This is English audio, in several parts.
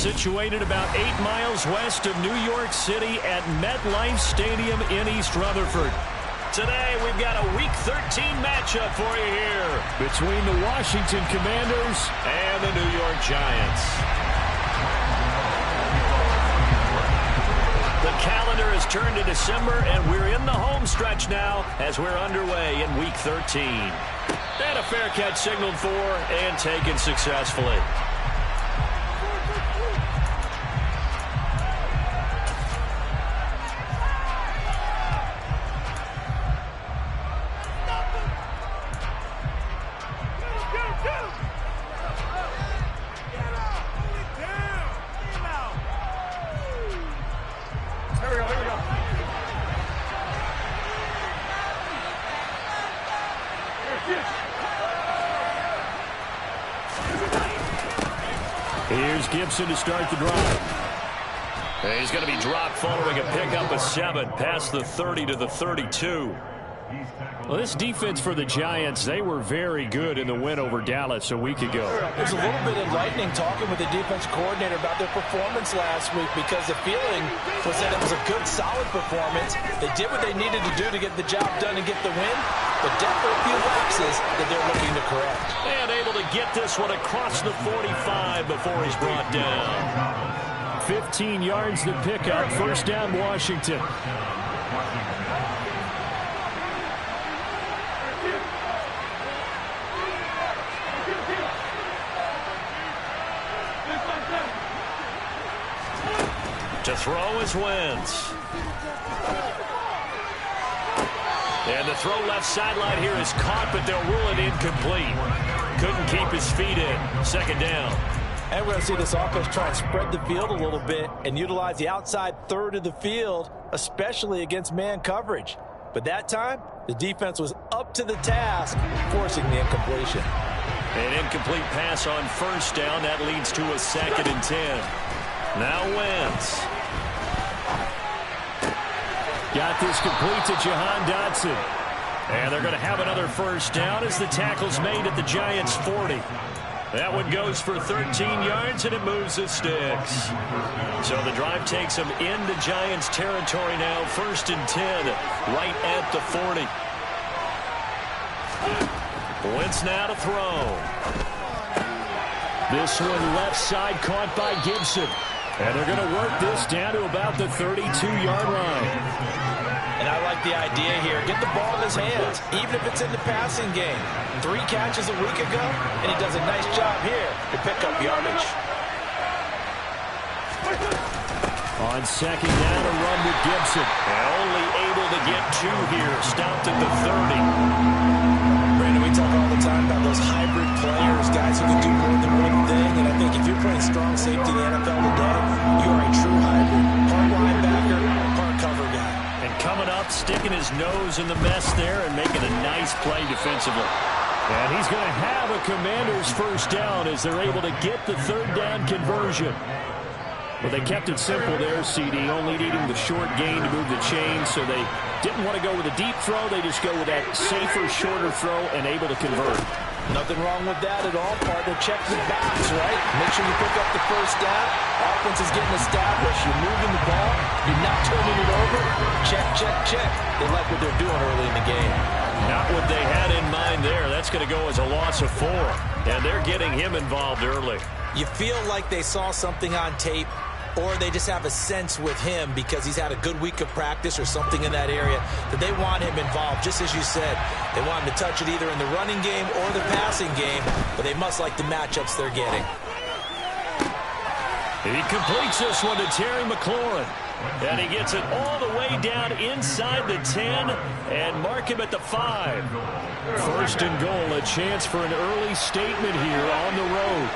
situated about 8 miles west of New York City at MetLife Stadium in East Rutherford. Today, we've got a Week 13 matchup for you here between the Washington Commanders and the New York Giants. The calendar has turned to December, and we're in the home stretch now as we're underway in Week 13. And a fair catch signaled for and taken successfully. Here's Gibson to start the drive. He's going to be dropped following a pickup of 7 past the 30 to the 32. Well, this defense for the Giants, they were very good in the win over Dallas a week ago. It was a little bit enlightening talking with the defense coordinator about their performance last week, because the feeling was that it was a good, solid performance. They did what they needed to do to get the job done and get the win, but definitely a few lapses that they're looking to correct. And able to get this one across the 45 before he's brought down. 15 yards to pick up. First down, Washington. To throw is Wentz. And the throw left sideline here is caught, but they'll rule it incomplete. Couldn't keep his feet in. Second down. And we're going to see this offense try and spread the field a little bit and utilize the outside third of the field, especially against man coverage. But that time, the defense was up to the task, forcing the incompletion. An incomplete pass on first down. That leads to a 2nd and 10. Now Wentz. Got this complete to Jahan Dotson. And they're going to have another first down as the tackle's made at the Giants' 40. That one goes for 13 yards, and it moves the sticks. So the drive takes them into Giants territory now. 1st and 10, right at the 40. Wentz now to throw. This one left side caught by Gibson. And they're going to work this down to about the 32-yard line. And I like the idea here. Get the ball in his hands, even if it's in the passing game. 3 catches a week ago, and he does a nice job here to pick up yardage. On second down, a run with Gibson. And only able to get 2 here. Stopped at the 30. Brandon, we talk all the time about those hybrid players, guys who can do more than one thing. And I think if you're playing strong safety in the NFL today, you are a true hybrid. Part linebacker, part cover guy. And coming up, sticking his nose in the mess there and making a nice play defensively. And he's going to have a Commanders first down as they're able to get the 3rd down conversion. Well, they kept it simple there, CD, only needing the short gain to move the chain, so they didn't want to go with a deep throw. They just go with that safer, shorter throw and able to convert. Nothing wrong with that at all, partner. Check the box, right? Make sure you pick up the first down. Offense is getting established. You're moving the ball. You're not turning it over. Check, check, check. They like what they're doing early in the game. Not what they had in mind there. That's going to go as a loss of 4. And they're getting him involved early. You feel like they saw something on tape, or they just have a sense with him because he's had a good week of practice or something in that area that they want him involved. Just as you said, they want him to touch it either in the running game or the passing game, but they must like the matchups they're getting. He completes this one to Terry McLaurin. And he gets it all the way down inside the 10 and mark him at the 5. 1st and goal, a chance for an early statement here on the road.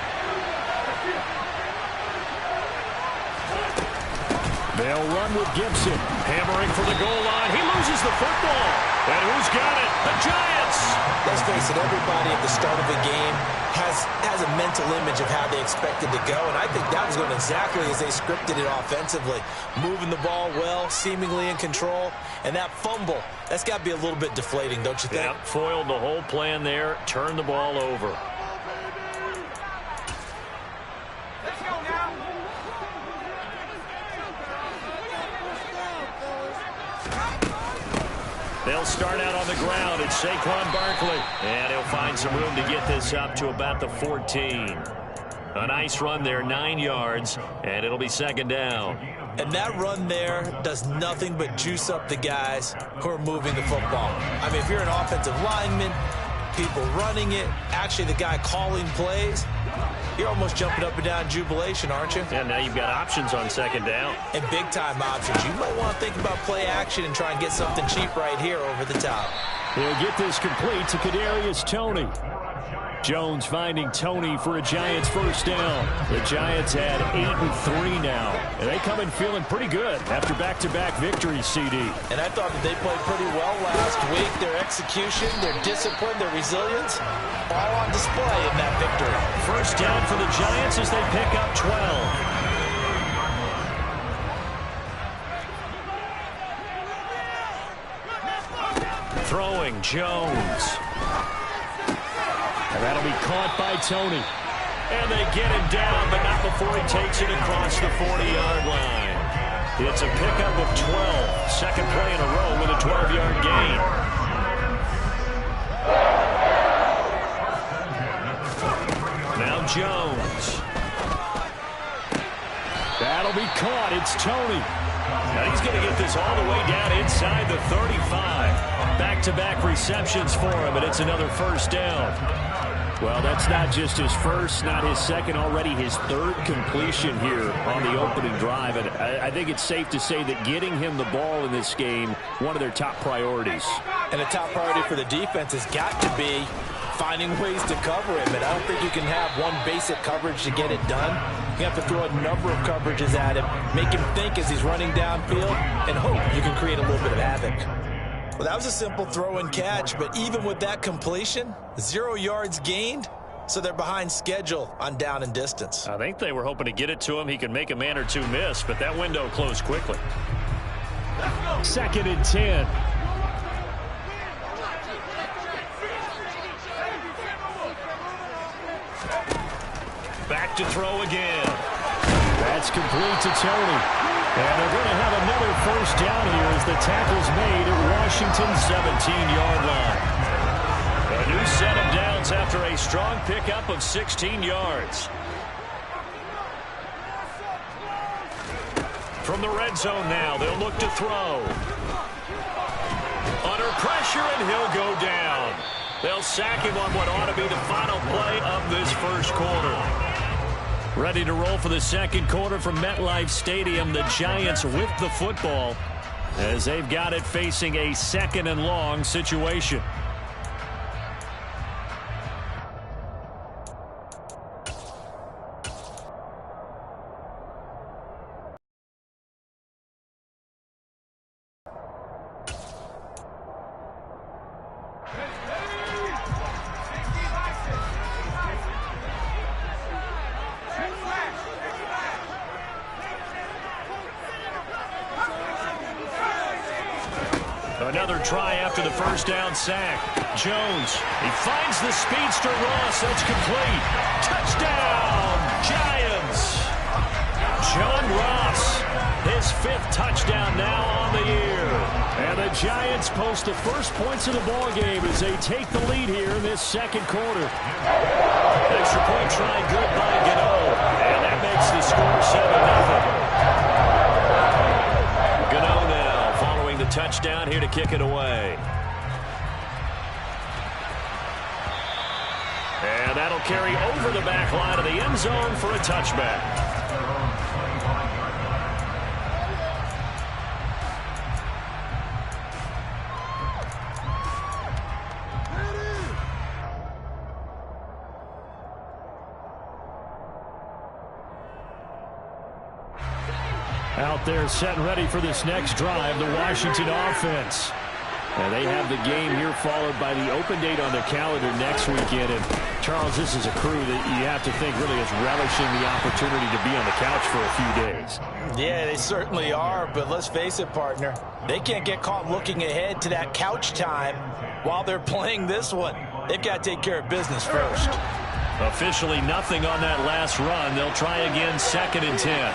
They'll run with Gibson. Hammering for the goal line. He loses the football. And who's got it? The Giants. Let's face it, everybody at the start of a game has a mental image of how they expect it to go, and I think that was going exactly as they scripted it offensively. Moving the ball well, seemingly in control, and that fumble, that's got to be a little bit deflating, don't you think? Yeah, foiled the whole plan there, turned the ball over. They'll start out on the ground. It's Saquon Barkley. And he'll find some room to get this up to about the 14. A nice run there, 9 yards, and it'll be second down. And that run there does nothing but juice up the guys who are moving the football. I mean, if you're an offensive lineman, people running it, actually the guy calling plays, you're almost jumping up and down in jubilation, aren't you? And now you've got options on second down. And big-time options. You might want to think about play action and try and get something cheap right here over the top. They'll get this complete to Kadarius Toney. Jones finding Toney for a Giants first down. The Giants had 8-3 now. And they come in feeling pretty good after back-to-back victories, CD. And I thought that they played pretty well last week. Their execution, their discipline, their resilience, all on display in that victory. First down for the Giants as they pick up 12. Throwing Jones. And that'll be caught by Toney. And they get him down, but not before he takes it across the 40-yard line. It's a pickup of 12. Second play in a row with a 12-yard gain. Now Jones. That'll be caught. It's Toney. Now he's going to get this all the way down inside the 35. Back-to-back receptions for him, and it's another first down. Well, that's not just his first, not his second, already his third completion here on the opening drive. And I think it's safe to say that getting him the ball in this game, one of their top priorities. And a top priority for the defense has got to be finding ways to cover him. And I don't think you can have one basic coverage to get it done. You have to throw a number of coverages at him, make him think as he's running downfield, and hope you can create a little bit of havoc. Well, that was a simple throw and catch, but even with that completion, 0 yards gained, so they're behind schedule on down and distance. I think they were hoping to get it to him. He could make a man or two miss, but that window closed quickly. Second and 10. Back to throw again. That's complete to Toney. And they're going to have another first down here as the tackle's made at Washington's 17-yard line. A new set of downs after a strong pickup of 16 yards. From the red zone now, they'll look to throw. Under pressure, and he'll go down. They'll sack him on what ought to be the final play of this first quarter. Ready to roll for the second quarter from MetLife Stadium. The Giants with the football as they've got it facing a second and long situation. Another try after the first down sack. Jones, he finds the speedster Ross. That's complete. Touchdown, Giants. John Ross, his 5th touchdown now on the year. And the Giants post the first points of the ball game as they take the lead here in this second quarter. Extra point try good by Gano. And that makes the score 7-0. Gano now following the touchdown here to kick it away. And that'll carry over the back line of the end zone for a touchback. Out there set and ready for this next drive, the Washington offense. And they have the game here followed by the open date on the calendar next weekend. And Charles, this is a crew that you have to think really is relishing the opportunity to be on the couch for a few days. Yeah, they certainly are, but let's face it, partner. They can't get caught looking ahead to that couch time while they're playing this one. They've got to take care of business first. Officially nothing on that last run. They'll try again, 2nd and 10.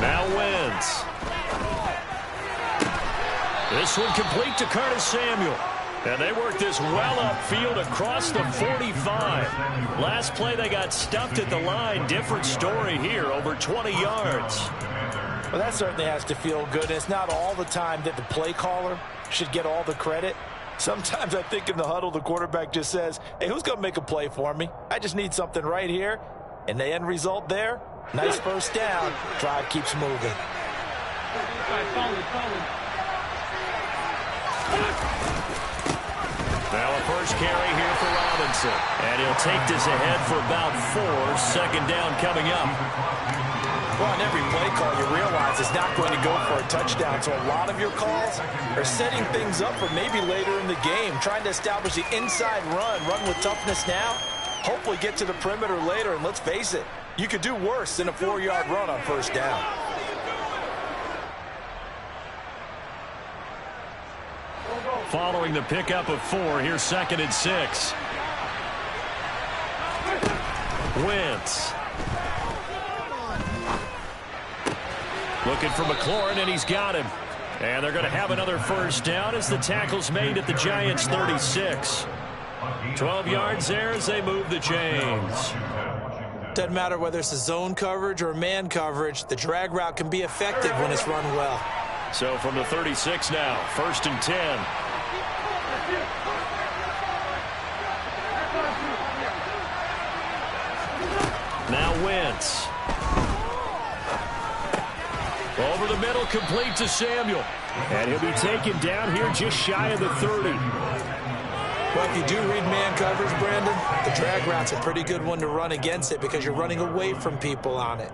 Now Wentz. This one complete to Curtis Samuel. And they work this well upfield across the 45. Last play they got stuffed at the line. Different story here, over 20 yards. Well, that certainly has to feel good. And it's not all the time that the play caller should get all the credit. Sometimes I think in the huddle, the quarterback just says, hey, who's going to make a play for me? I just need something right here. And the end result there, nice first down. Drive keeps moving. Now a first carry here for Robinson. And he'll take this ahead for about 4. Second down coming up. Well, on every play call, you realize it's not going to go for a touchdown. So a lot of your calls are setting things up for maybe later in the game, trying to establish the inside run with toughness now, hopefully get to the perimeter later. And let's face it, you could do worse than a 4-yard run on first down. Following the pickup of 4, here's 2nd and 6. Wentz. Looking for McLaurin, and he's got him. And they're going to have another first down as the tackle's made at the Giants' 36. 12 yards there as they move the chains. Doesn't matter whether it's a zone coverage or man coverage, the drag route can be effective when it's run well. So from the 36 now, 1st and 10. Now Wentz. Over the middle, complete to Samuel. And he'll be taken down here just shy of the 30. Well, if you do read man coverage, Brandon, the drag route's a pretty good one to run against it because you're running away from people on it.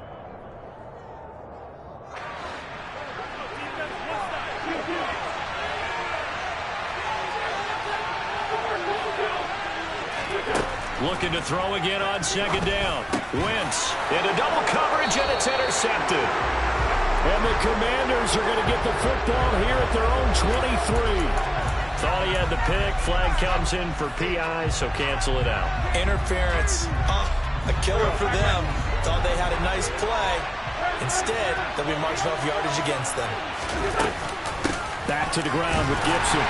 Looking to throw again on 2nd down. Wentz into double coverage, and it's intercepted. And the Commanders are going to get the football here at their own 23. Thought he had the pick. Flag comes in for PI, so cancel it out. Interference. A killer for them. Thought they had a nice play. Instead, they'll be marching off yardage against them. Back to the ground with Gibson.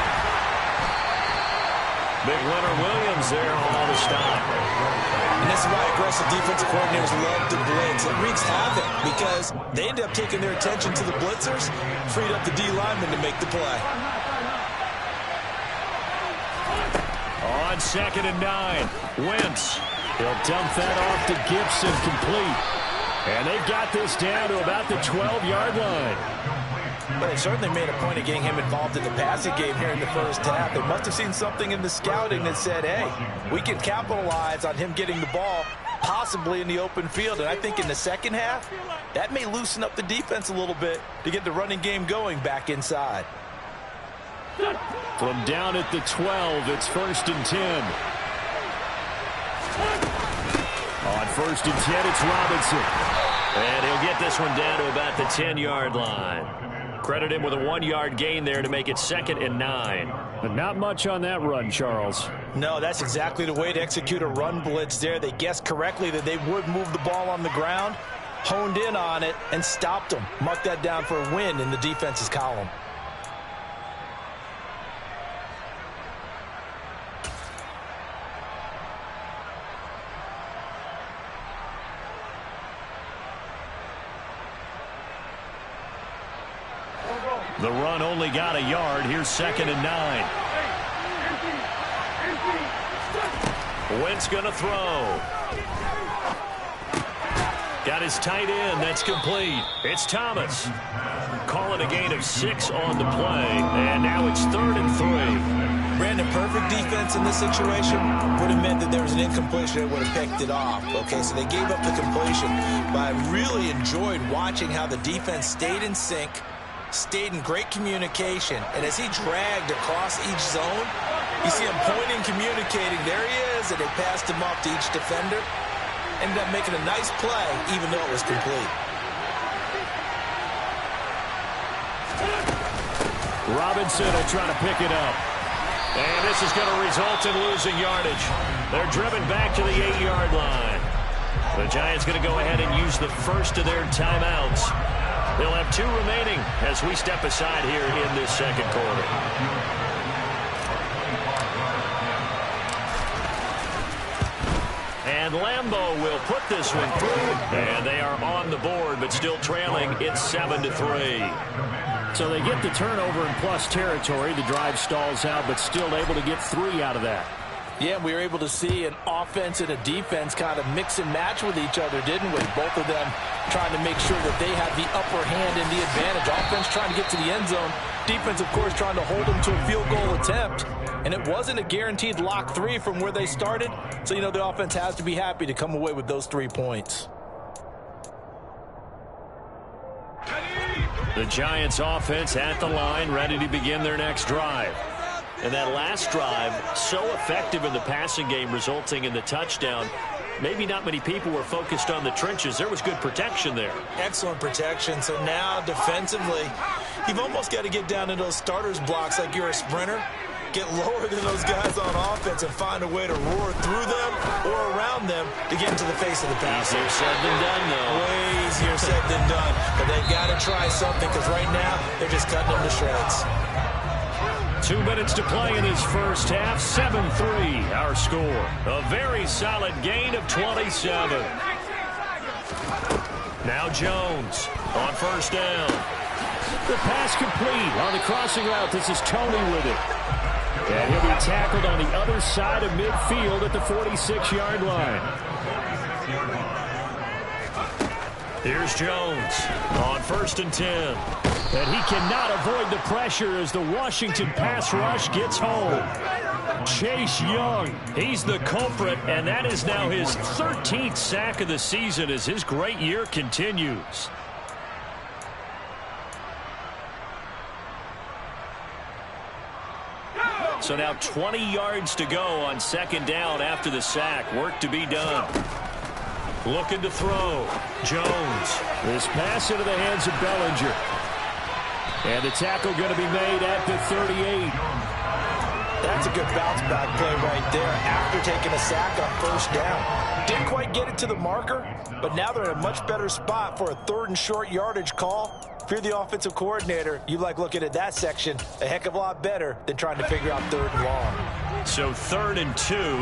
Big Leonard Williams there on the stop. And this is why aggressive defensive coordinators love to blitz. It wreaks havoc because they end up taking their attention to the blitzers, freed up the D lineman to make the play. On 2nd and 9, Wentz. He'll dump that off to Gibson, complete. And they've got this down to about the 12-yard line. But they certainly made a point of getting him involved in the passing game here in the first half. They must have seen something in the scouting that said, hey, we can capitalize on him getting the ball possibly in the open field. And I think in the second half, that may loosen up the defense a little bit to get the running game going back inside. From down at the 12, it's 1st and 10. On 1st and 10, it's Robinson. And he'll get this one down to about the 10-yard line. Credit him with a 1-yard gain there to make it 2nd and 9. But not much on that run, Charles. No, that's exactly the way to execute a run blitz there. They guessed correctly that they would move the ball on the ground, honed in on it, and stopped them. Mark that down for a win in the defense's column. The run only got a yard. Here's 2nd and 9. Wentz going to throw. Got his tight end. That's complete. It's Thomas. Call it a gain of 6 on the play. And now it's 3rd and 3. Brandon, perfect defense in this situation would have meant that there was an incompletion that would have picked it off. Okay, so they gave up the completion. But I really enjoyed watching how the defense stayed in sync, stayed in great communication, and as he dragged across each zone, you see him pointing, communicating. There he is, and they passed him off to each defender. Ended up making a nice play, even though it was complete. Robinson will try to pick it up. And this is going to result in losing yardage. They're driven back to the 8-yard line. The Giants going to go ahead and use the first of their timeouts. They'll have 2 remaining as we step aside here in this second quarter. And Lambeau will put this one through. And they are on the board, but still trailing. It's 7-3. So they get the turnover in plus territory. The drive stalls out, but still able to get 3 out of that. Yeah, we were able to see an offense and a defense kind of mix and match with each other, didn't we? Both of them trying to make sure that they had the upper hand and the advantage. Offense trying to get to the end zone. Defense, of course, trying to hold them to a field goal attempt. And it wasn't a guaranteed lock 3 from where they started. So, you know, the offense has to be happy to come away with those 3 points. The Giants offense at the line, ready to begin their next drive. And that last drive, so effective in the passing game, resulting in the touchdown. Maybe not many people were focused on the trenches. There was good protection there. Excellent protection. So now defensively, you've almost got to get down to those starters blocks like you're a sprinter. Get lower than those guys on offense and find a way to roar through them or around them to get into the face of the passer. Easier said than done, though. Way easier said than done. But they've got to try something because right now they're just cutting them to shreds. 2 minutes to play in this first half. 7-3 our score. A very solid gain of 27. Now Jones on first down. The pass complete on the crossing route. This is Tony with it. And he'll be tackled on the other side of midfield at the 46-yard line. Here's Jones on first and 10. And he cannot avoid the pressure as the Washington pass rush gets home. Chase Young. He's the culprit, and that is now his 13th sack of the season as his great year continues. So now 20 yards to go on second down after the sack. Work to be done. Looking to throw. Jones. This pass into the hands of Bellinger. And the tackle going to be made at the 38. That's a good bounce back play right there after taking a sack on first down. Didn't quite get it to the marker, but now they're in a much better spot for a 3rd and short yardage call. If you're the offensive coordinator, you like looking at that section a heck of a lot better than trying to figure out 3rd and long. So 3rd and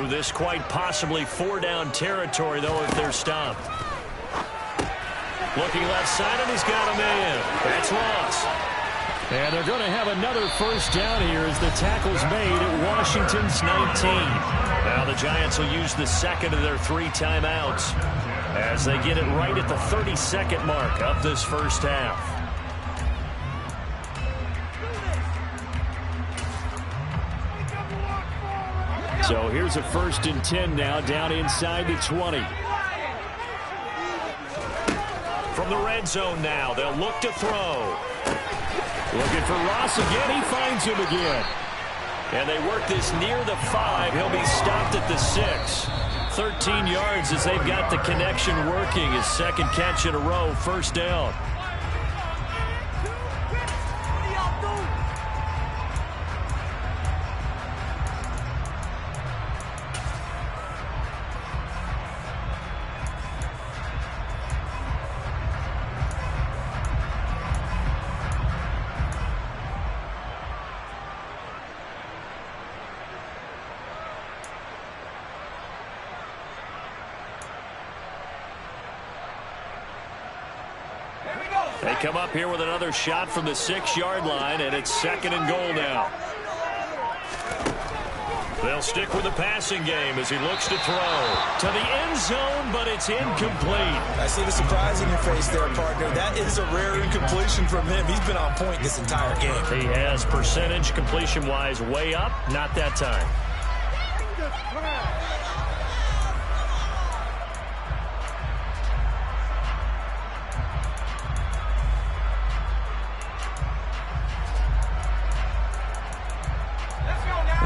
2, this quite possibly 4-down territory, though, if they're stopped. Looking left side, and he's got a man. That's lost. And they're going to have another first down here as the tackle's made at Washington's 19. Now the Giants will use the second of their 3 timeouts as they get it right at the 32nd mark of this first half. So here's a 1st and 10 now down inside the 20. From the red zone now, they'll look to throw. Looking for Ross again. He finds him again. And they work this near the 5. He'll be stopped at the 6. 13 yards as they've got the connection working. His second catch in a row, first down. They come up here with another shot from the 6-yard line, and it's 2nd and goal now. They'll stick with the passing game as he looks to throw to the end zone, but it's incomplete. I see the surprise in your face there, partner. That is a rare incompletion from him. He's been on point this entire game. He has percentage completion-wise way up, not that time.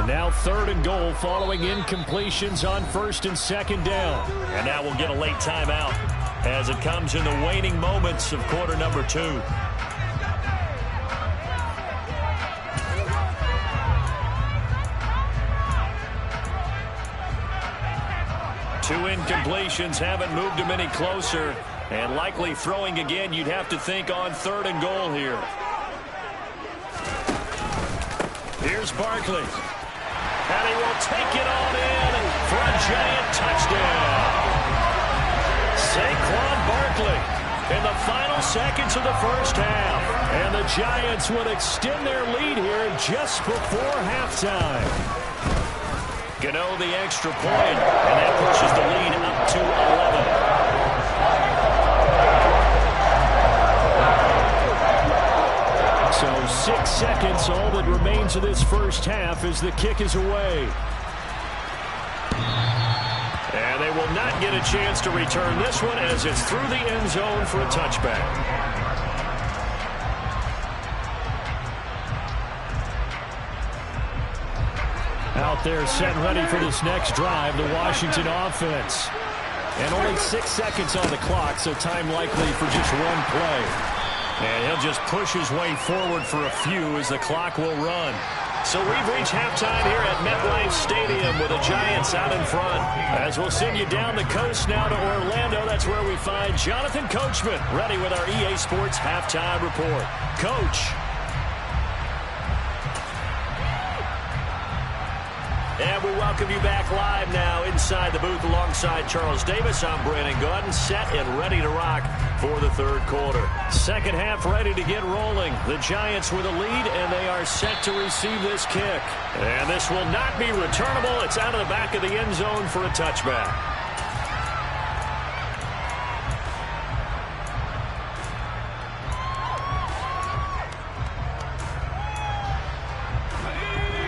Now 3rd and goal following incompletions on 1st and 2nd down. And now we'll get a late timeout as it comes in the waning moments of quarter number 2. 2 incompletions haven't moved him any closer And likely throwing again, you'd have to think on 3rd and goal here. Here's Barkley. And he will take it on in for a Giant touchdown. Saquon Barkley in the final seconds of the first half. And the Giants would extend their lead here just before halftime. Gano the extra point, and that pushes the lead up to 11. So 6 seconds, all that remains of this first half as the kick is away. And they will not get a chance to return this one as it's through the end zone for a touchback. Out there set and ready for this next drive, the Washington offense. And only 6 seconds on the clock, so time likely for just one play. And he'll just push his way forward for a few as the clock will run. So we've reached halftime here at MetLife Stadium with the Giants out in front. As we'll send you down the coast now to Orlando, that's where we find Jonathan Coachman ready with our EA Sports Halftime Report. Coach. And we welcome you back live now inside the booth alongside Charles Davis. I'm Brandon Gaudin, set and ready to rock for the third quarter. Second half ready to get rolling. The Giants with a lead, and they are set to receive this kick. And this will not be returnable. It's out of the back of the end zone for a touchback.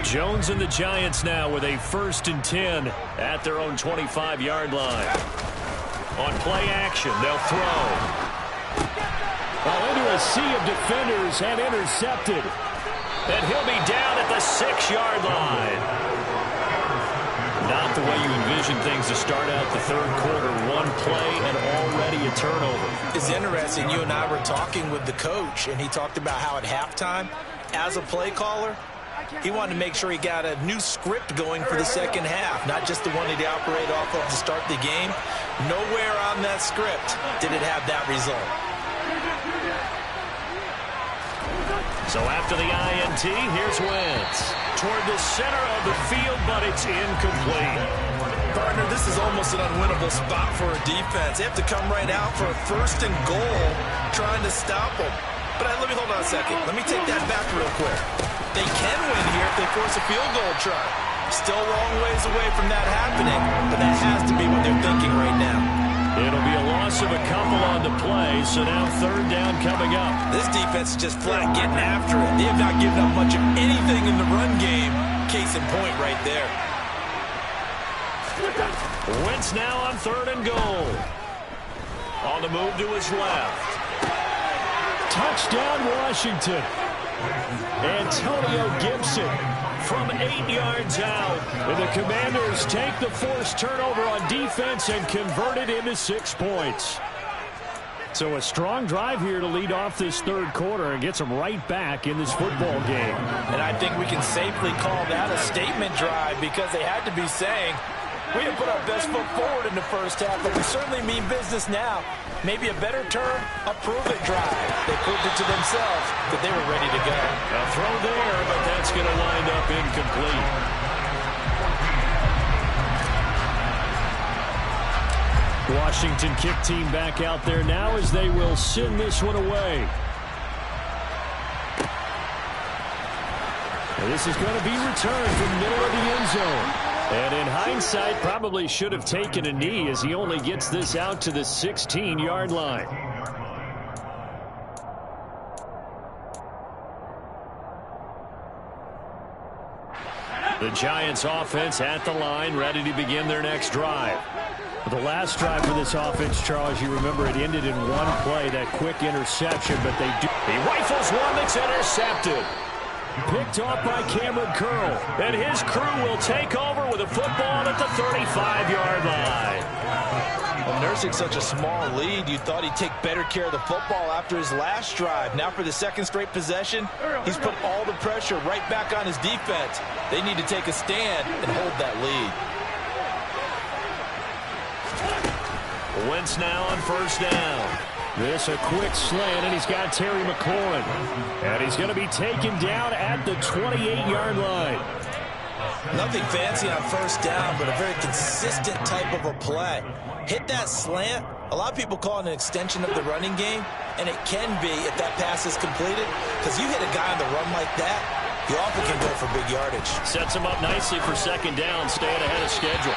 Jones and the Giants now with a 1st and 10 at their own 25-yard line. On play action, they'll throw. Well, into a sea of defenders and intercepted. And he'll be down at the 6-yard line. Not the way you envision things to start out the third quarter. One play and already a turnover. It's interesting. You and I were talking with the coach, and he talked about how at halftime, as a play caller, he wanted to make sure he got a new script going for the second half, not just the one he'd operate off of to start the game. Nowhere on that script did it have that result. So after the INT, here's Wentz. Toward the center of the field, but it's incomplete. Partner, this is almost an unwinnable spot for a defense. They have to come right out for a 1st and goal trying to stop them. But let me hold on a second. Let me take that back real quick. They can win here if they force a field goal try. Still a long ways away from that happening, but that has to be what they're thinking right now. It'll be a loss of a couple on the play, so now 3rd down coming up. This defense is just flat getting after it. They have not given up much of anything in the run game. Case in point right there. Wentz now on 3rd and goal. On the move to his left. Touchdown, Washington. Antonio Gibson from 8 yards out. And the Commanders take the forced turnover on defense and convert it into 6 points. So a strong drive here to lead off this third quarter and gets them right back in this football game. And I think we can safely call that a statement drive because they had to be saying, we have put our best foot forward in the first half, but we certainly mean business now. Maybe a better term, a prove-it drive. They proved it to themselves that they were ready to go. A throw there, but that's going to wind up incomplete. Washington kick team back out there now as they will send this one away. And this is going to be returned from the middle of the end zone. And in hindsight, probably should have taken a knee as he only gets this out to the 16-yard line. The Giants offense at the line, ready to begin their next drive. The last drive for this offense, Charles, you remember it ended in one play, that quick interception, but they do. He rifles one that's intercepted. Picked off by Cameron Curl. And his crew will take over with a football at the 35-yard line. Well, nursing such a small lead, you thought he'd take better care of the football after his last drive. Now for the 2nd straight possession, he's put all the pressure right back on his defense. They need to take a stand and hold that lead. Wentz now on first down. This a quick slant, and he's got Terry McLaurin. And he's going to be taken down at the 28-yard line. Nothing fancy on first down, but a very consistent type of a play. Hit that slant. A lot of people call it an extension of the running game, and it can be if that pass is completed, because you hit a guy on the run like that, you often can go for big yardage. Sets him up nicely for second down, staying ahead of schedule.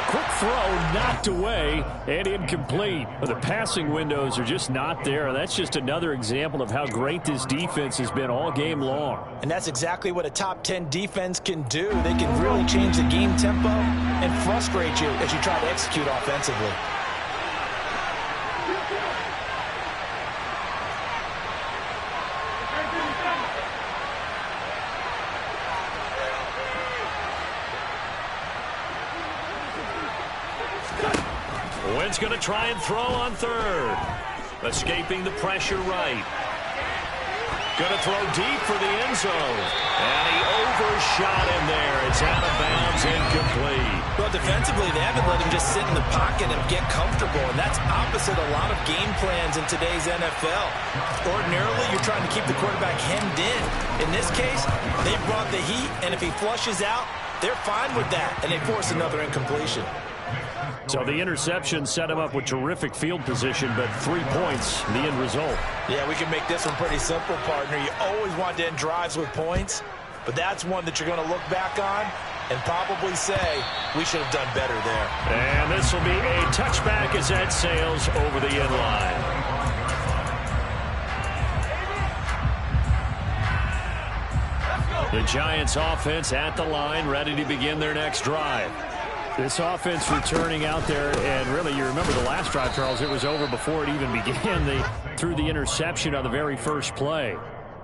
Quick throw knocked away and incomplete. The passing windows are just not there. That's just another example of how great this defense has been all game long. And that's exactly what a top 10 defense can do. They can really change the game tempo and frustrate you as you try to execute offensively. Wentz going to try and throw on third. Escaping the pressure right. Going to throw deep for the end zone. And he overshot him there. It's out of bounds, incomplete. Well, defensively, they haven't let him just sit in the pocket and get comfortable, and that's opposite a lot of game plans in today's NFL. Ordinarily, you're trying to keep the quarterback hemmed in. In this case, they brought the heat, and if he flushes out, they're fine with that, and they force another incompletion. So the interception set him up with terrific field position, but 3 points, the end result. Yeah, we can make this one pretty simple, partner. You always want to end drives with points, but that's one that you're going to look back on and probably say, we should have done better there. And this will be a touchback as that sails over the end line. The Giants offense at the line, ready to begin their next drive. This offense returning out there, and really, you remember the last drive, Charles, it was over before it even began. They threw the interception on the very first play.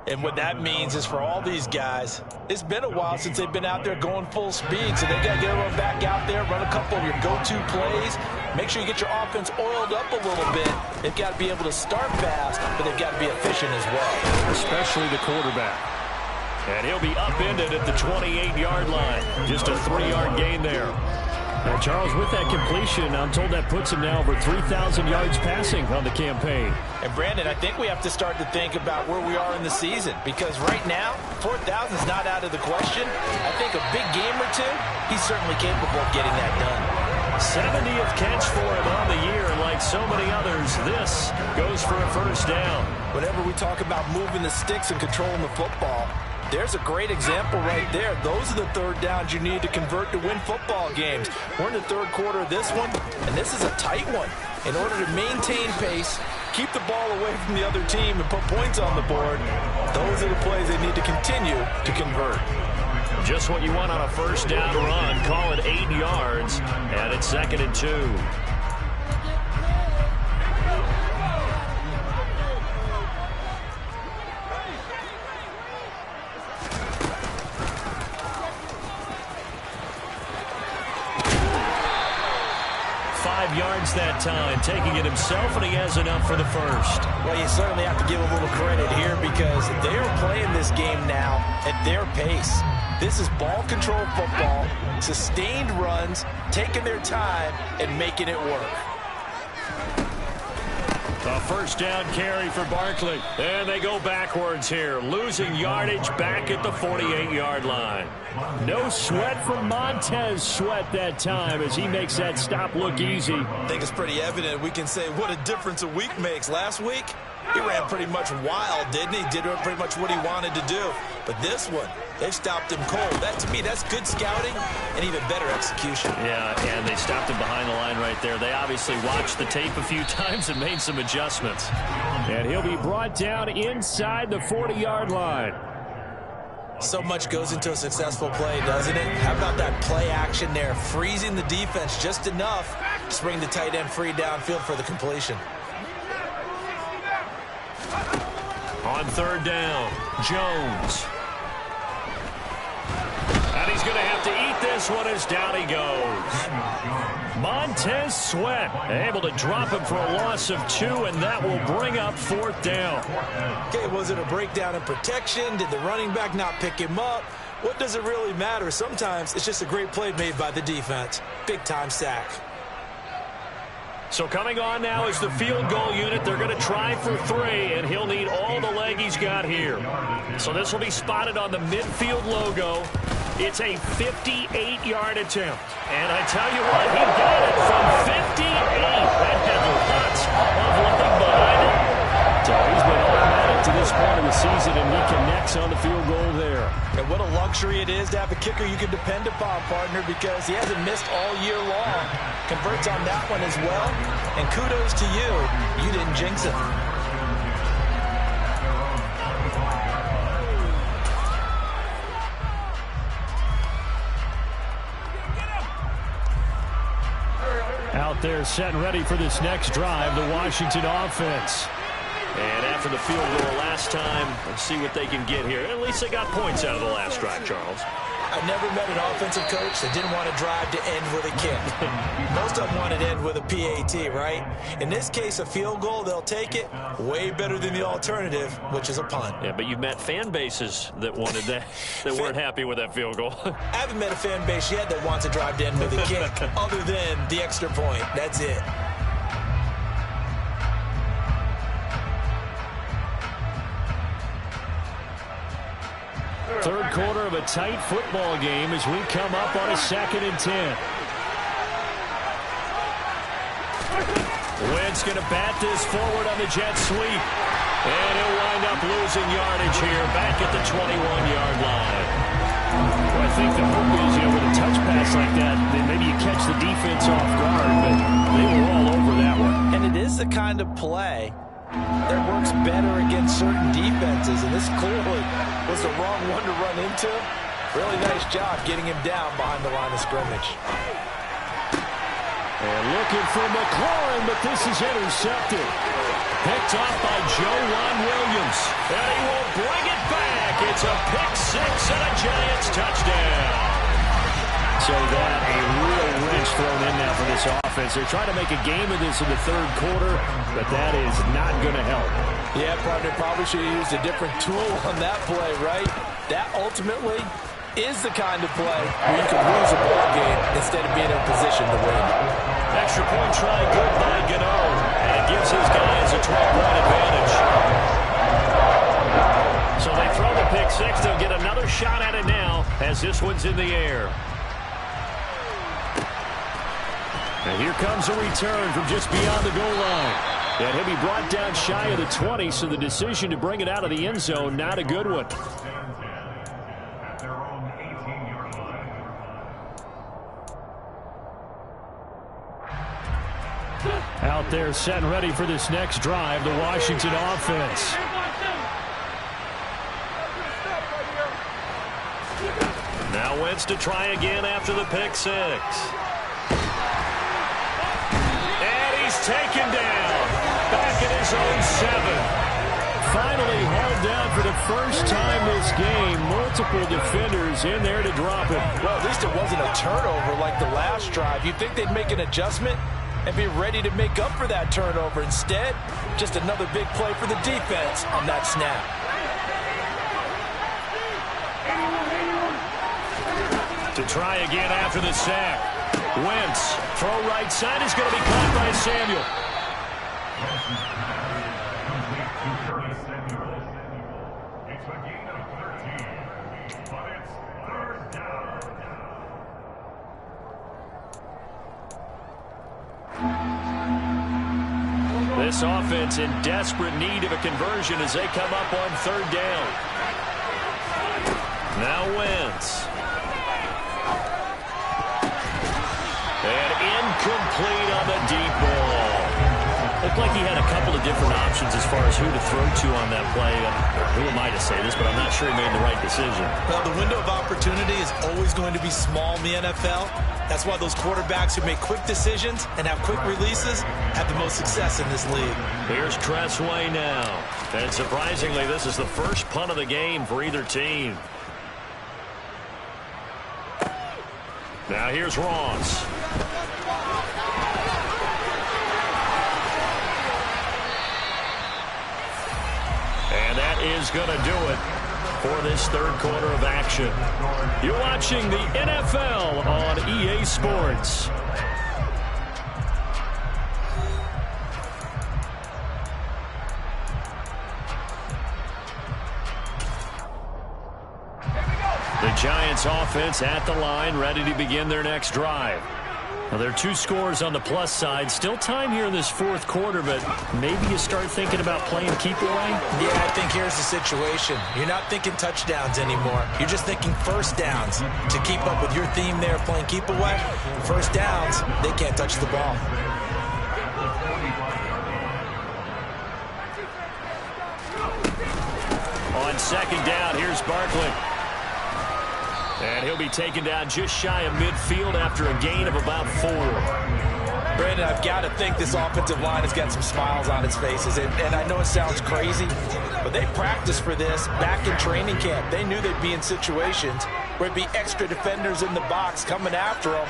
And what that means is for all these guys, it's been a while since they've been out there going full speed, so they got to get everyone back out there, run a couple of your go-to plays, make sure you get your offense oiled up a little bit. They've got to be able to start fast, but they've got to be efficient as well. Especially the quarterback. And he'll be upended at the 28-yard line. Just a 3-yard gain there. Now, Charles, with that completion, I'm told that puts him now over 3,000 yards passing on the campaign. And, Brandon, I think we have to start to think about where we are in the season, because right now, 4,000 is not out of the question. I think a big game or two, he's certainly capable of getting that done. 70th catch for him on the year, and like so many others, this goes for a first down. Whenever we talk about moving the sticks and controlling the football, there's a great example right there. Those are the third downs you need to convert to win football games. We're in the third quarter of this one, and this is a tight one. In order to maintain pace, keep the ball away from the other team, and put points on the board, those are the plays they need to continue to convert. Just what you want on a first down run. Call it 8 yards, and it's 2nd and 2. Yards that time, taking it himself, and he has enough for the first. Well, you certainly have to give a little credit here, because they are playing this game now at their pace. This is ball control football, sustained runs, taking their time and making it work. A first down carry for Barkley. And they go backwards here, losing yardage back at the 48-yard line. No sweat from Montez Sweat that time as he makes that stop look easy. I think it's pretty evident. We can say what a difference a week makes. Last week, he ran pretty much wild, didn't he? Did pretty much what he wanted to do. But this one, they stopped him cold. That, to me, that's good scouting and even better execution. Yeah, and they stopped him behind the line right there. They obviously watched the tape a few times and made some adjustments. And he'll be brought down inside the 40-yard line. So much goes into a successful play, doesn't it? How about that play action there, freezing the defense just enough to bring the tight end free downfield for the completion. On third down, Jones. And he's going to have to eat this one as down he goes. Montez Sweat able to drop him for a loss of 2, and that will bring up 4th down. Okay, was it a breakdown in protection? Did the running back not pick him up? What does it really matter? Sometimes it's just a great play made by the defense. Big-time sack. So coming on now is the field goal unit. They're going to try for 3, and he'll need all the leg he's got here. So this will be spotted on the midfield logo. It's a 58-yard attempt. And I tell you what, he got it from 58. That had lots of looking behind it. So he's been automatic to this point of the season, and he connects on the field goal there. And what a luxury it is to have a kicker you can depend upon, partner, because he hasn't missed all year long. Converts on that one as well. And kudos to you. You didn't jinx him. Out there set and ready for this next drive, the Washington offense. And after the field goal last time, let's see what they can get here. At least they got points out of the last drive, Charles. I've never met an offensive coach that didn't want to drive to end with a kick. Most of them want to end with a PAT, right? In this case, a field goal, they'll take it. Way better than the alternative, which is a punt. Yeah, but you've met fan bases that wanted that, that weren't happy with that field goal. I haven't met a fan base yet that wants to drive to end with a kick, other than the extra point. That's it. Third quarter of a tight football game as we come up on a 2nd and 10. Wentz going to bat this forward on the jet sweep. And he'll wind up losing yardage here back at the 21-yard line. Well, I think the hope is, with a touch pass like that, then maybe you catch the defense off guard, but they were all over that one. And it is the kind of play that works better against certain defenses, and this clearly was the wrong one to run into. Really nice job getting him down behind the line of scrimmage. And looking for McLaurin, but this is intercepted. Picked off by Joejuan Williams. And he will bring it back. It's a pick 6 and a Giants touchdown. So that a real wrench thrown in now for this offense. They're trying to make a game of this in the third quarter, but that is not going to help. Yeah, partner, probably should have used a different tool on that play, right? That ultimately is the kind of play where you can lose a ball game instead of being in a position to win. Extra point try good by Gano, and it gives his guys a 12-point advantage. So they throw the pick 6. They'll get another shot at it now as this one's in the air. And here comes a return from just beyond the goal line. And he'll be brought down shy of the 20, so the decision to bring it out of the end zone, not a good one. Out there set and ready for this next drive, the Washington offense. Now Wentz to try again after the pick 6. Taken down back at his own 7. Finally hauled down for the first time this game. Multiple defenders in there to drop him. Well, at least it wasn't a turnover like the last drive. You'd think they'd make an adjustment and be ready to make up for that turnover. Instead, just another big play for the defense on that snap. To try again after the sack. Wentz, throw right side is going to be caught by Samuel. This offense in desperate need of a conversion as they come up on 3rd down. Now Wentz. And incomplete on the deep ball. Looked like he had a couple of different options as far as who to throw to on that play. Who am I to say this, but I'm not sure he made the right decision. Well, the window of opportunity is always going to be small in the NFL. That's why those quarterbacks who make quick decisions and have quick releases have the most success in this league. Here's Cressway now. And surprisingly, this is the first punt of the game for either team. Now here's Ross. And that is going to do it for this third quarter of action. You're watching the NFL on EA Sports. The Giants offense at the line, ready to begin their next drive. Well, there are 2 scores on the plus side. Still time here in this fourth quarter, but maybe you start thinking about playing keep away? Yeah, I think here's the situation. You're not thinking touchdowns anymore. You're just thinking first downs. To keep up with your theme there, playing keep away, first downs, they can't touch the ball. On second down, here's Barkley. And he'll be taken down just shy of midfield after a gain of about 4. Brandon, I've got to think this offensive line has got some smiles on its faces. And I know it sounds crazy, but they practiced for this back in training camp. They knew they'd be in situations where it'd be extra defenders in the box coming after them,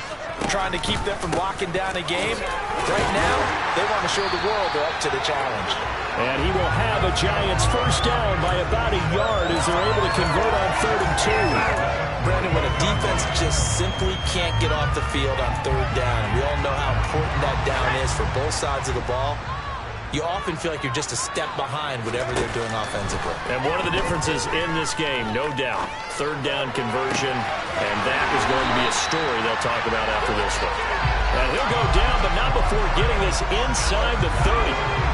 trying to keep them from locking down a game. Right now, they want to show the world they're up to the challenge. And he will have a Giants first down by about a yard as they're able to convert on 3rd and 2. Brandon, when a defense just simply can't get off the field on 3rd down, we all know how important that down is for both sides of the ball, you often feel like you're just a step behind whatever they're doing offensively. And one of the differences in this game, no doubt, 3rd down conversion, and that is going to be a story they'll talk about after this one. And he'll go down, but not before getting this inside the 30.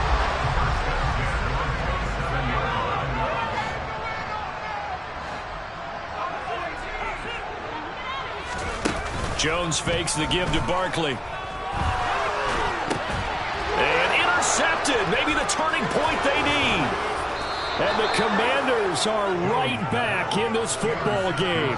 Jones fakes the give to Barkley. And intercepted. Maybe the turning point they need. And the Commanders are right back in this football game.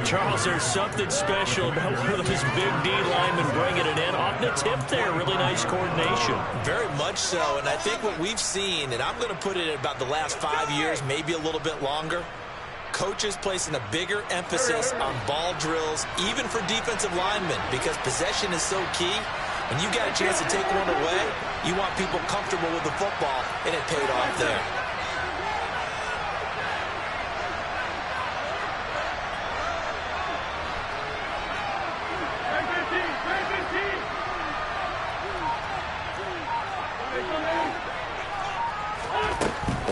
Charles, there's something special about one of those big D linemen bringing it in. Off the tip there, really nice coordination. Very much so, and I think what we've seen, and I'm going to put it at about the last 5 years, maybe a little bit longer, coaches placing a bigger emphasis on ball drills, even for defensive linemen, because possession is so key. When you got a chance to take one away, you want people comfortable with the football, and it paid off there.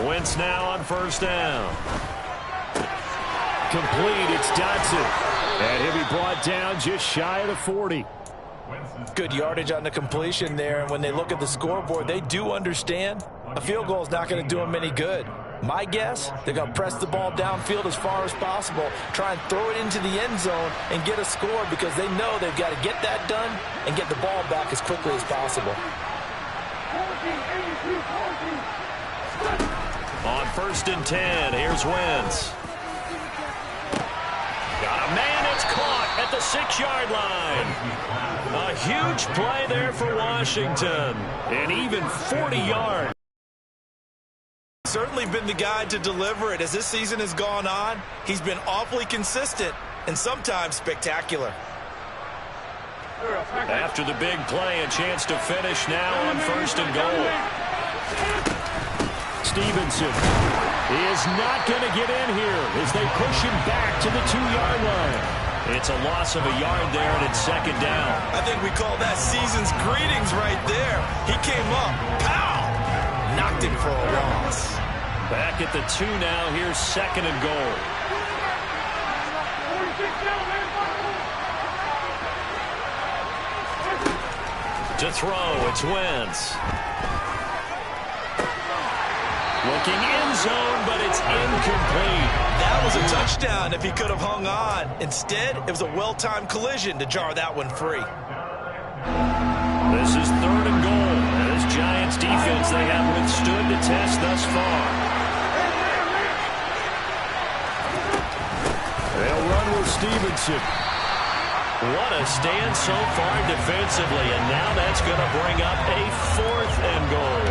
Wentz now on first down. Complete, it's Dotson. And he'll be brought down just shy of the 40. Good yardage on the completion there, and when they look at the scoreboard, they do understand a field goal is not going to do them any good. My guess, they're going to press the ball downfield as far as possible, try and throw it into the end zone and get a score because they know they've got to get that done and get the ball back as quickly as possible. On first and 10, here's Wentz. Got a man, it's caught at the 6-yard line. A huge play there for Washington. And even 40 yards. Certainly been the guy to deliver it. As this season has gone on, he's been awfully consistent and sometimes spectacular. After the big play, a chance to finish now on first and goal. Stevenson is not going to get in here as they push him back to the 2-yard line. It's a loss of a yard there, and it's second down. I think we call that season's greetings right there. He came up, pow, knocked him for a loss. Back at the 2 now, here's second and goal. To throw, it's Wentz. Looking end zone, but it's incomplete. That was a touchdown if he could have hung on. Instead, it was a well-timed collision to jar that one free. This is third and goal. This Giants defense they have withstood the test thus far. They'll run with Stevenson. What a stand so far defensively, and now that's going to bring up a fourth and goal.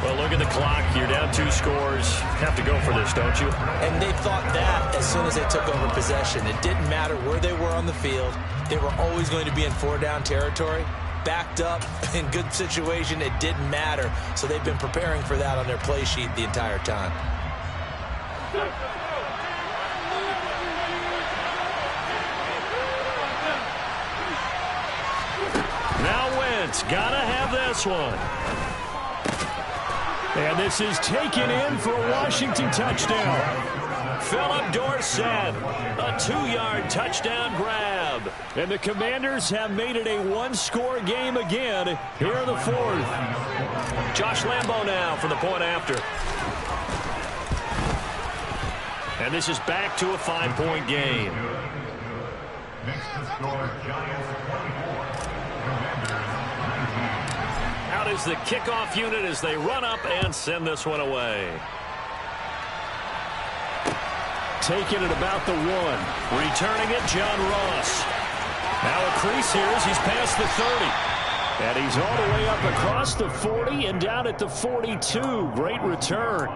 Well, look at the clock. You're down 2 scores. Have to go for this, don't you? And they thought that as soon as they took over possession. It didn't matter where they were on the field. They were always going to be in 4-down territory. Backed up, in good situation, it didn't matter. So they've been preparing for that on their play sheet the entire time. Now Wentz, gotta have this one. And this is taken in for a Washington touchdown. Philip Dorsett, a 2-yard touchdown grab. And the Commanders have made it a one-score game again here in the fourth. Josh Lambo now for the point after. And this is back to a 5-point game. Next to score, Giants 24. Out is the kickoff unit as they run up and send this one away. Taking it about the 1. Returning it, John Ross. Now a crease here as he's past the 30. And he's all the way up across the 40 and down at the 42. Great return.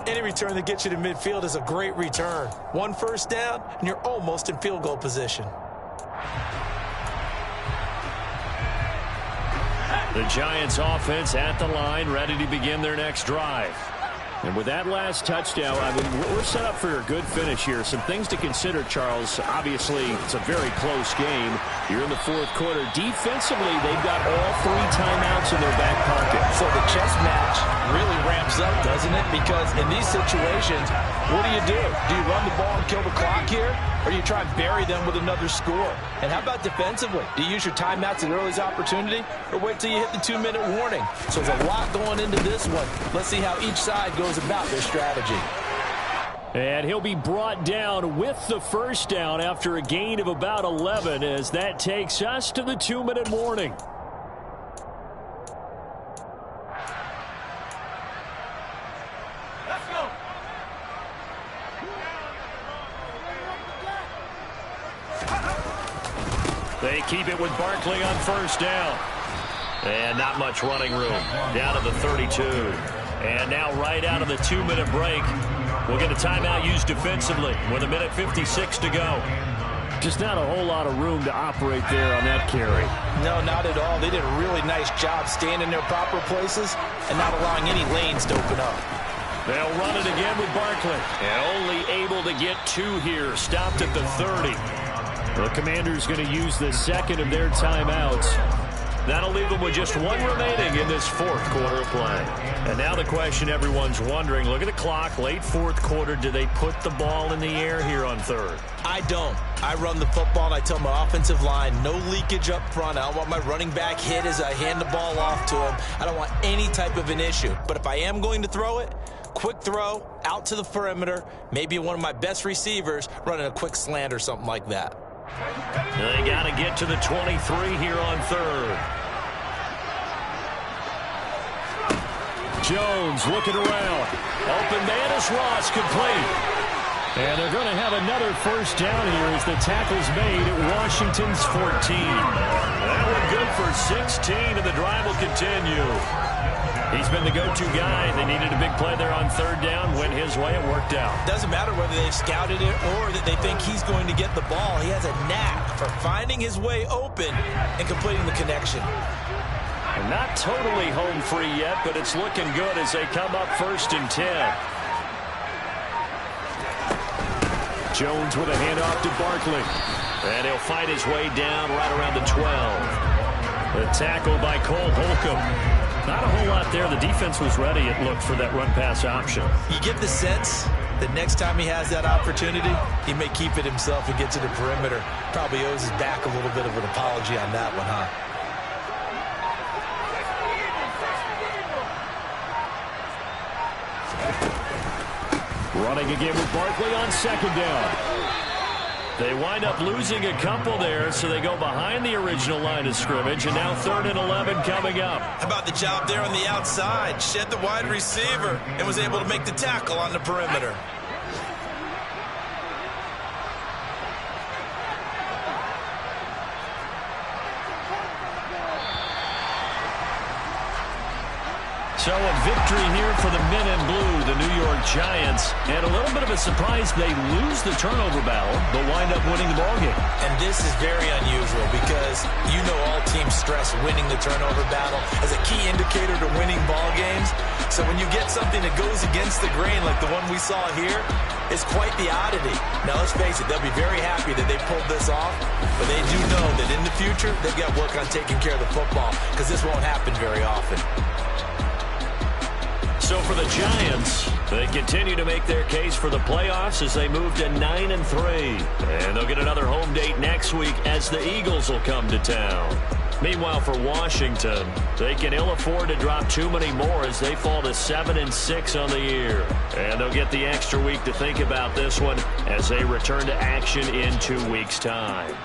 Any return that gets you to midfield is a great return. 1 first down, and you're almost in field goal position. The Giants offense at the line, ready to begin their next drive. And with that last touchdown, I mean, we're set up for a good finish here. Some things to consider, Charles. Obviously, it's a very close game. You're in the fourth quarter. Defensively, they've got all 3 timeouts in their back pocket. So the chess match really ramps up, doesn't it? Because in these situations, what do? Do you run the ball and kill the clock here? Or do you try and bury them with another score? And how about defensively? Do you use your timeouts at earliest opportunity? Or wait till you hit the 2-minute warning? So there's a lot going into this one. Let's see how each side goes about their strategy. And he'll be brought down with the first down after a gain of about 11 as that takes us to the 2-minute warning. Let's go. They keep it with Barkley on first down. And not much running room. Down to the 32. And now right out of the 2-minute break, we'll get a timeout used defensively with 1:56 to go. Just not a whole lot of room to operate there on that carry. No, not at all. They did a really nice job staying in their proper places and not allowing any lanes to open up. They'll run it again with Barkley. And only able to get 2 here. Stopped at the 30. The Commanders going to use the second of their timeouts. That'll leave them with just 1 remaining in this fourth quarter of play. And now the question everyone's wondering, look at the clock, late fourth quarter, do they put the ball in the air here on third? I don't. I run the football, and I tell my offensive line, no leakage up front. I don't want my running back hit as I hand the ball off to him. I don't want any type of an issue. But if I am going to throw it, quick throw, out to the perimeter, maybe one of my best receivers running a quick slant or something like that. They got to get to the 23 here on third. Jones looking around. Open man is Ross, complete. And they're going to have another first down here as the tackle's made at Washington's 14. That one good for 16, and the drive will continue. He's been the go-to guy. They needed a big play there on third down. Went his way. It worked out. Doesn't matter whether they've scouted it or that they think he's going to get the ball. He has a knack for finding his way open and completing the connection. And not totally home free yet, but it's looking good as they come up 1st and 10. Jones with a handoff to Barkley. And he'll fight his way down right around the 12. The tackle by Cole Holcomb. Not a whole lot there. The defense was ready, it looked, for that run-pass option. You get the sense that next time he has that opportunity, he may keep it himself and get to the perimeter. Probably owes his back a little bit of an apology on that one, huh? Running again with Barkley on second down. They wind up losing a couple there, so they go behind the original line of scrimmage, and now 3rd and 11 coming up. How about the job there on the outside? Shed the wide receiver and was able to make the tackle on the perimeter. So a victory here for the men in blue, the New York Giants. And a little bit of a surprise, they lose the turnover battle, but wind up winning the ballgame. And this is very unusual because you know all teams stress winning the turnover battle as a key indicator to winning ball games. So when you get something that goes against the grain like the one we saw here, it's quite the oddity. Now let's face it, they'll be very happy that they pulled this off, but they do know that in the future they've got to work on taking care of the football because this won't happen very often. So for the Giants, they continue to make their case for the playoffs as they move to 9-3. And they'll get another home date next week as the Eagles will come to town. Meanwhile, for Washington, they can ill afford to drop too many more as they fall to 7-6 on the year. And they'll get the extra week to think about this one as they return to action in 2 weeks' time.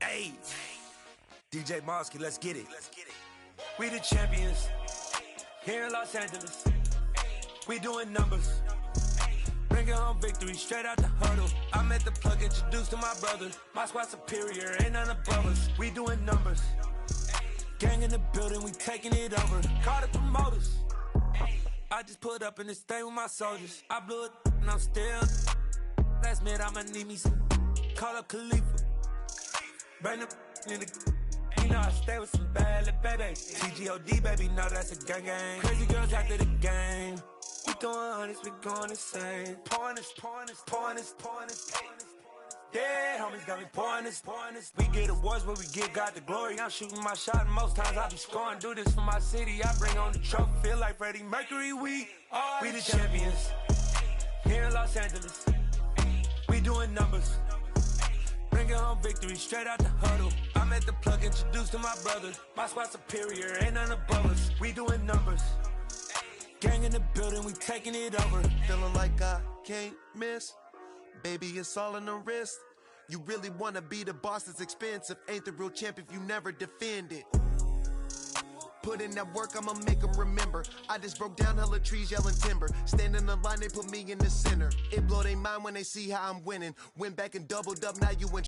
Hey, DJ Mosky, let's get it. We the champions here in Los Angeles. We doing numbers. Bringing home victory straight out the huddle. I met the plug, introduced to my brother. My squad superior, ain't none above us. We doing numbers. Gang in the building, we taking it over. Call the promoters. I just put up in this thing with my soldiers. I blew it and I'm still. Last minute, I'ma need me some. Call up Khalifa. Bring the in the. You know I stay with some bad little baby. TGOD, baby, know that's a gang gang. Crazy girls after the game. We throwing hundreds, we going insane. Pouring this. Yeah, homies got me pouring this. We get awards, but we give God the glory. I'm shooting my shot, and most times I be scoring. Do this for my city, I bring on the trophy. Feel like Freddie Mercury, we the champions. Here in Los Angeles, we doing numbers. Bringing home victory straight out the huddle. I met the plug, introduced to my brother. My squad superior, ain't none above us. We doing numbers. Gang in the building, we taking it over. Feeling like I can't miss. Baby, it's all in the wrist. You really wanna be the boss, it's expensive. Ain't the real champ if you never defend it. Put in that work, I'ma make them remember. I just broke down hella trees, yelling timber. Stand in the line, they put me in the center. It blow their mind when they see how I'm winning. Went back and doubled up, now you in